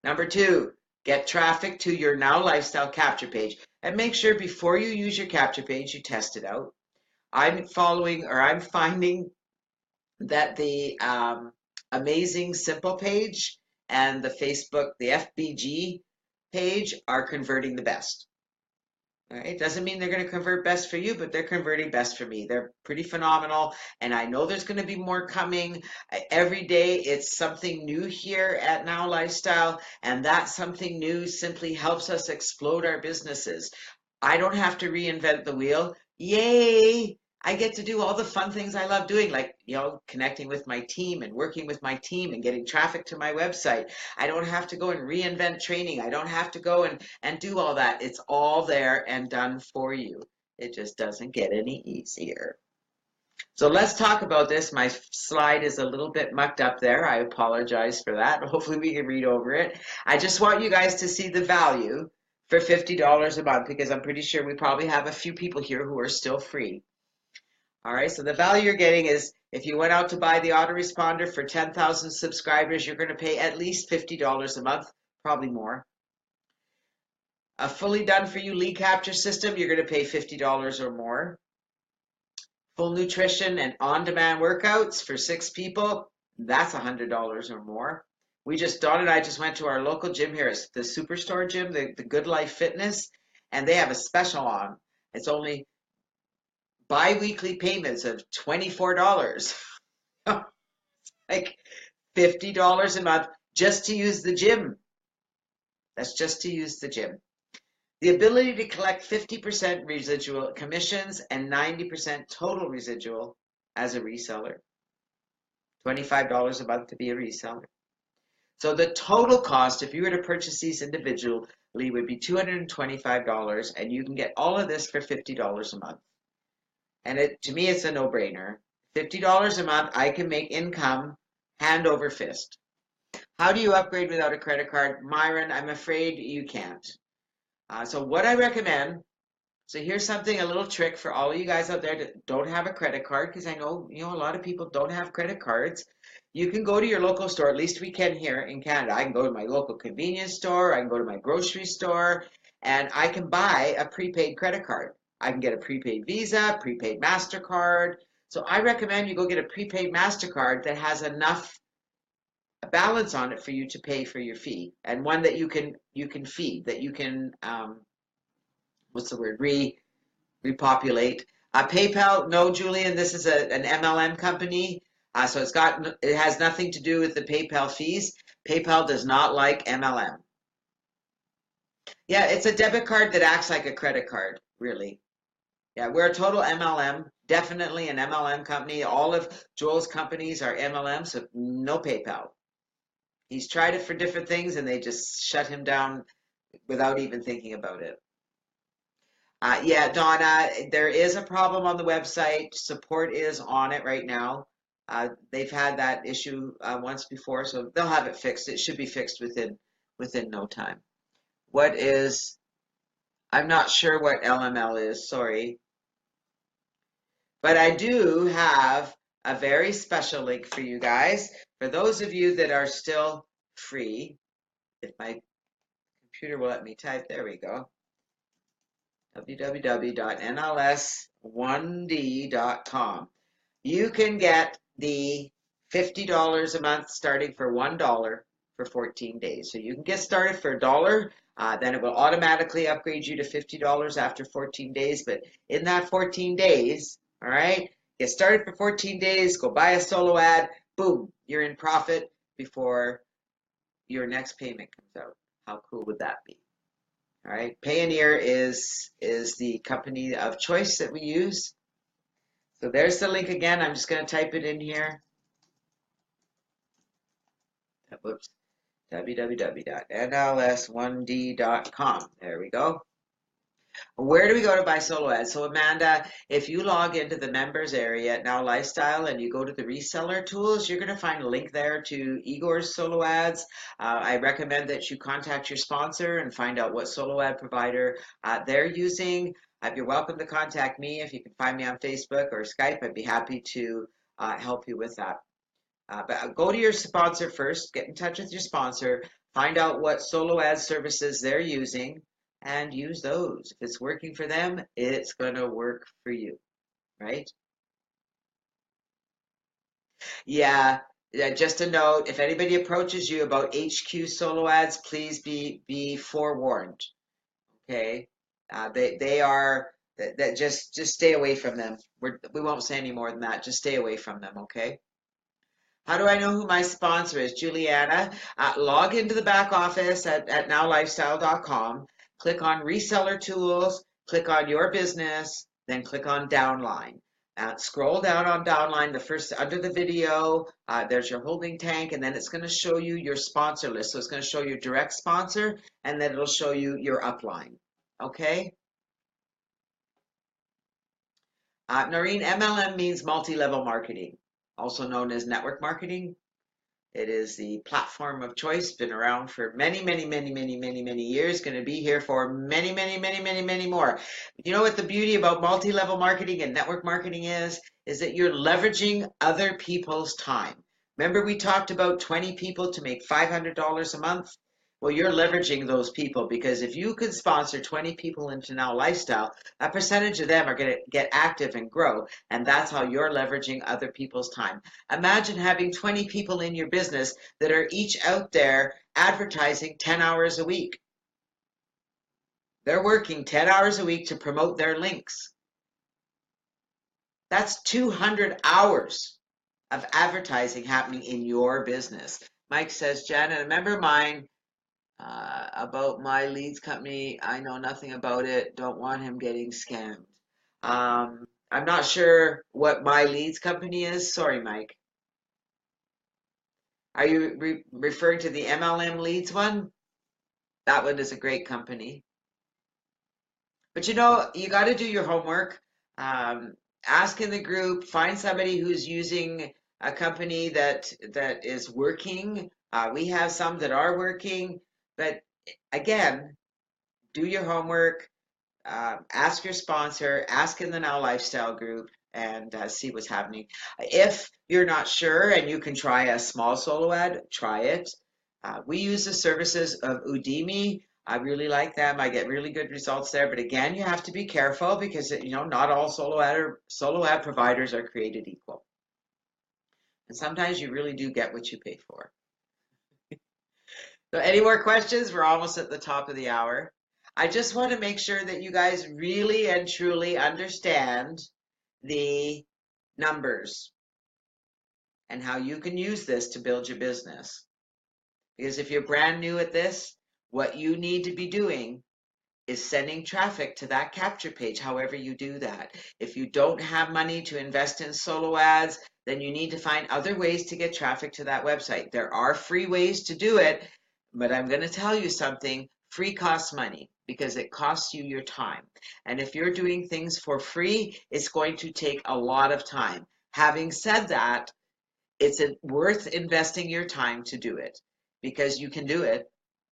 Speaker 2: Number 2, get traffic to your Now Lifestyle capture page. And make sure before you use your capture page, you test it out. I'm finding that the Amazing Simple page and the Facebook, the FBG page are converting the best. All right. Doesn't mean they're going to convert best for you, but they're converting best for me. They're pretty phenomenal. And I know there's going to be more coming. Every day it's something new here at Now Lifestyle. And that something new simply helps us explode our businesses. I don't have to reinvent the wheel. Yay! I get to do all the fun things I love doing, like, connecting with my team and working with my team and getting traffic to my website. I don't have to go and reinvent training. I don't have to go and do all that. It's all there and done for you. It just doesn't get any easier. So let's talk about this. My slide is a little bit mucked up there. I apologize for that. Hopefully we can read over it. I just want you guys to see the value for $50 a month, because I'm pretty sure we probably have a few people here who are still free. All right, so the value you're getting is, if you went out to buy the autoresponder for 10,000 subscribers, you're going to pay at least $50 a month, probably more. A fully done for you lead capture system, you're going to pay $50 or more. Full nutrition and on-demand workouts for 6 people, that's $100 or more. Dawn and I just went to our local gym here, it's the Superstore gym, the Good Life Fitness, and they have a special on. It's only bi-weekly payments of $24. Like $50 a month just to use the gym. That's just to use the gym. The ability to collect 50% residual commissions and 90% total residual as a reseller. $25 a month to be a reseller. So the total cost, if you were to purchase these individually, would be $225, and you can get all of this for $50 a month. And to me, it's a no-brainer. $50 a month, I can make income hand over fist. How do you upgrade without a credit card? Myron, I'm afraid you can't. So what I recommend, so here's something, a little trick for all of you guys out there that don't have a credit card, because I know, a lot of people don't have credit cards. You can go to your local store, at least we can here in Canada. I can go to my local convenience store, I can go to my grocery store, and I can buy a prepaid credit card. I can get a prepaid Visa, prepaid MasterCard. So I recommend you go get a prepaid MasterCard that has enough balance on it for you to pay for your fee, and one that you can feed, that you can what's the word, repopulate. PayPal, no, Julian, this is an MLM company, so it has nothing to do with the PayPal fees. PayPal does not like MLM. Yeah, it's a debit card that acts like a credit card, really. Yeah, we're a total MLM, definitely an MLM company. All of Joel's companies are MLM, so no PayPal. He's tried it for different things, and they just shut him down without even thinking about it. Yeah, Donna, there is a problem on the website. Support is on it right now. They've had that issue once before, so they'll have it fixed. It should be fixed within no time. I'm not sure what LML is, sorry. But I do have a very special link for you guys. For those of you that are still free, if my computer will let me type, there we go. www.nls1d.com. You can get the $50 a month starting for $1 for 14 days. So you can get started for $1, then it will automatically upgrade you to $50 after 14 days. But in that 14 days, all right, get started for 14 days, go buy a solo ad, boom, you're in profit before your next payment comes out. How cool would that be? All right, Payoneer is the company of choice that we use. So there's the link again. I'm just going to type it in here. Whoops. www.nls1d.com. There we go. Where do we go to buy solo ads? So Amanda, if you log into the members area at Now Lifestyle and you go to the reseller tools, you're going to find a link there to Igor's solo ads. I recommend that you contact your sponsor and find out what solo ad provider they're using. You're welcome to contact me if you can find me on Facebook or Skype. I'd be happy to help you with that. But go to your sponsor first, get in touch with your sponsor, find out what solo ad services they're using, and use those. If it's working for them, it's going to work for you, right? Yeah, just a note, if anybody approaches you about HQ solo ads, please be forewarned, okay? They are, that just stay away from them. We won't say any more than that. Just stay away from them, okay? How do I know who my sponsor is? Juliana, log into the back office at nowlifestyle.com, click on reseller tools, click on your business, then click on downline. Scroll down on downline, the first under the video, there's your holding tank, and then it's going to show you your sponsor list. So it's going to show you direct sponsor, and then it'll show you your upline. Okay? Noreen, MLM means multi-level marketing, also known as network marketing. It is the platform of choice, been around for many, many, many, many, many, many years, going to be here for many, many, many, many, many more. You know what the beauty about multi-level marketing and network marketing is that you're leveraging other people's time. Remember we talked about 20 people to make $500 a month? Well, you're leveraging those people, because if you can sponsor 20 people into Now Lifestyle, a percentage of them are going to get active and grow. And that's how you're leveraging other people's time. Imagine having 20 people in your business that are each out there advertising 10 hours a week. They're working 10 hours a week to promote their links. That's 200 hours of advertising happening in your business. Mike says, Janet, a member of mine about my leads company. I know nothing about it. Don't want him getting scammed. I'm not sure what my leads company is. Sorry, Mike. Are you referring to the MLM leads one? That one is a great company. But you know, you got to do your homework. Ask in the group, find somebody who's using a company that is working. We have some that are working, but again, do your homework, ask your sponsor, ask in the Now Lifestyle group, and see what's happening. If you're not sure and you can try a small solo ad, try it. We use the services of Udemy. I really like them. I get really good results there. But again, you have to be careful, because not all solo ad providers are created equal. And sometimes you really do get what you pay for. So any more questions? We're almost at the top of the hour. I just want to make sure that you guys really and truly understand the numbers and how you can use this to build your business. Because if you're brand new at this, what you need to be doing is sending traffic to that capture page, however you do that. If you don't have money to invest in solo ads, then you need to find other ways to get traffic to that website. There are free ways to do it, but I'm going to tell you something. Free costs money, because it costs you your time. And if you're doing things for free, it's going to take a lot of time. Having said that, it's worth investing your time to do it, because you can do it.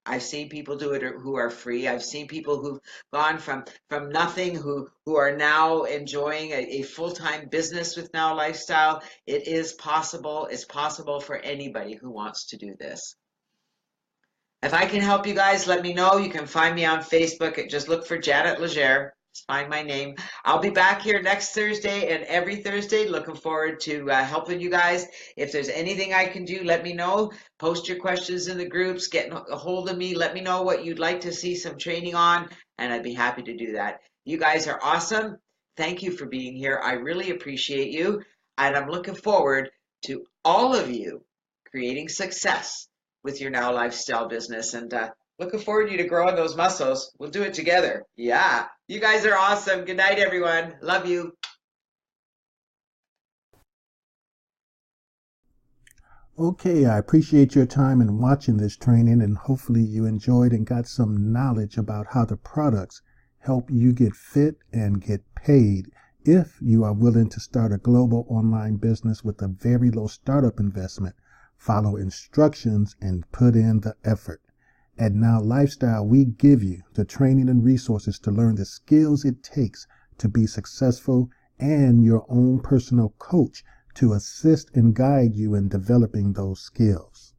Speaker 2: I've seen people do it who are free. I've seen people who've gone from nothing, who are now enjoying a full-time business with Now Lifestyle. It is possible. It's possible for anybody who wants to do this. If I can help you guys, let me know. You can find me on Facebook. Just look for Janet Legere. Just find my name. I'll be back here next Thursday and every Thursday. Looking forward to helping you guys. If there's anything I can do, let me know. Post your questions in the groups. Get a hold of me. Let me know what you'd like to see some training on, and I'd be happy to do that. You guys are awesome. Thank you for being here. I really appreciate you, and I'm looking forward to all of you creating success with your Now Lifestyle business, and looking forward to you to growing those muscles. We'll do it together. Yeah. You guys are awesome. Good night, everyone. Love you.
Speaker 1: Okay, I appreciate your time in watching this training, and hopefully you enjoyed and got some knowledge about how the products help you get fit and get paid if you are willing to start a global online business with a very low startup investment. Follow instructions and put in the effort. At Now Lifestyle, we give you the training and resources to learn the skills it takes to be successful, and your own personal coach to assist and guide you in developing those skills.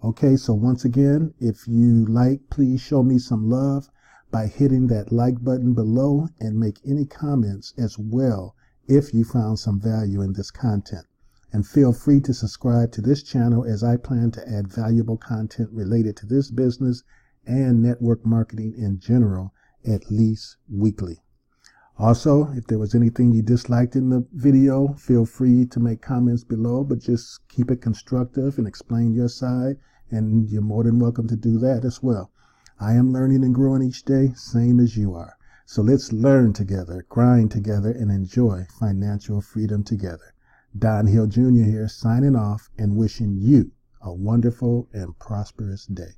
Speaker 1: Okay, so once again, if you like, please show me some love by hitting that like button below, and make any comments as well if you found some value in this content. And feel free to subscribe to this channel, as I plan to add valuable content related to this business and network marketing in general, at least weekly. Also, if there was anything you disliked in the video, feel free to make comments below, but just keep it constructive and explain your side, and you're more than welcome to do that as well. I am learning and growing each day, same as you are. So let's learn together, grind together, and enjoy financial freedom together. Don Hill Jr. here, signing off and wishing you a wonderful and prosperous day.